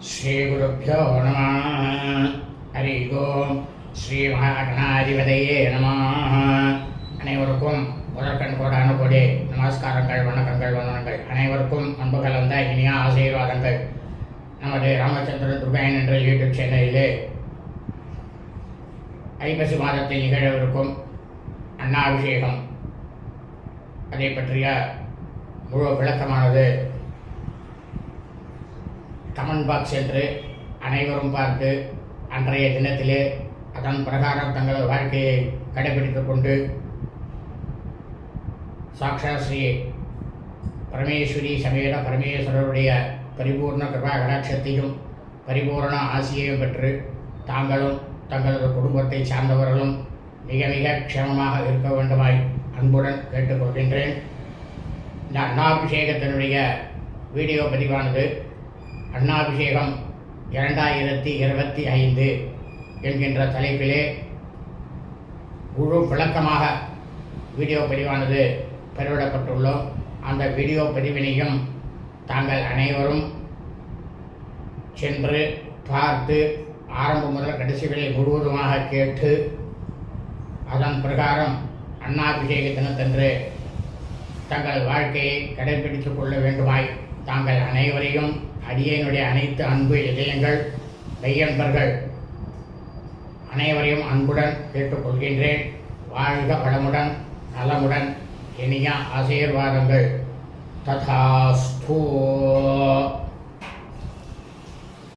श्रीगुरुभ्यो नमः। हरि ओम श्री महागणाधिपतये नमः. அனைவருக்கும் முதற்கண் கோடான கோடி நமஸ்காரங்கள், வணக்கங்கள், வந்தனங்கள். அனைவருக்கும் அன்பு கலந்த இனிய ஆசீர்வாதங்கள். நமது ராமச்சந்திர துர்காயன் என்ற யூடியூப் சேனலிலே ஐப்பசி மாதத்தில் நிகழவிருக்கும் அன்னாபிஷேகம் அதை பற்றிய முழு விளக்கமானது கமெண்ட் பாக்ஸ் என்று அனைவரும் பார்த்து அன்றைய தினத்திலே அதன் பிரகாரம் தங்களது வாழ்க்கையை கடைபிடித்துக் கொண்டு சாக்ஷாத் ஸ்ரீ பரமேஸ்வரி சமேத பரமேஸ்வரருடைய பரிபூர்ண கிருபா கடாட்சத்தையும் பரிபூர்ண ஆசியையும் பெற்று தாங்களும் தங்களது குடும்பத்தை சார்ந்தவர்களும் மிக மிக க்ஷேமமாக இருக்க வேண்டுமாய் அன்புடன் கேட்டுக்கொள்கின்றேன். இந்த அன்னாபிஷேகத்தினுடைய வீடியோ பதிவானது அன்னாபிஷேகம் 2025 என்கின்ற தலைப்பிலே முழு விளக்கமாக வீடியோ பதிவானது பெறவிடப்பட்டுள்ளோம். அந்த வீடியோ பதிவினையும் தாங்கள் அனைவரும் சென்று பார்த்து ஆரம்பம் முதல் கடைசி வரை முழுவதுமாக கேட்டு அதன் பிரகாரம் அன்னாபிஷேக தினத்தன்று தங்கள் வாழ்க்கையை கடைபிடித்துக் கொள்ள வேண்டுமாய் தாங்கள் அனைவரையும் அடியனுடைய அனைத்து அன்பு இதயங்கள் மெய்யன்பர்கள் அனைவரையும் அன்புடன் கேட்டுக்கொள்கின்றேன். வாழ்க வளமுடன் நலமுடன் இனிய ஆசீர்வாதங்கள். ததாஸ்து.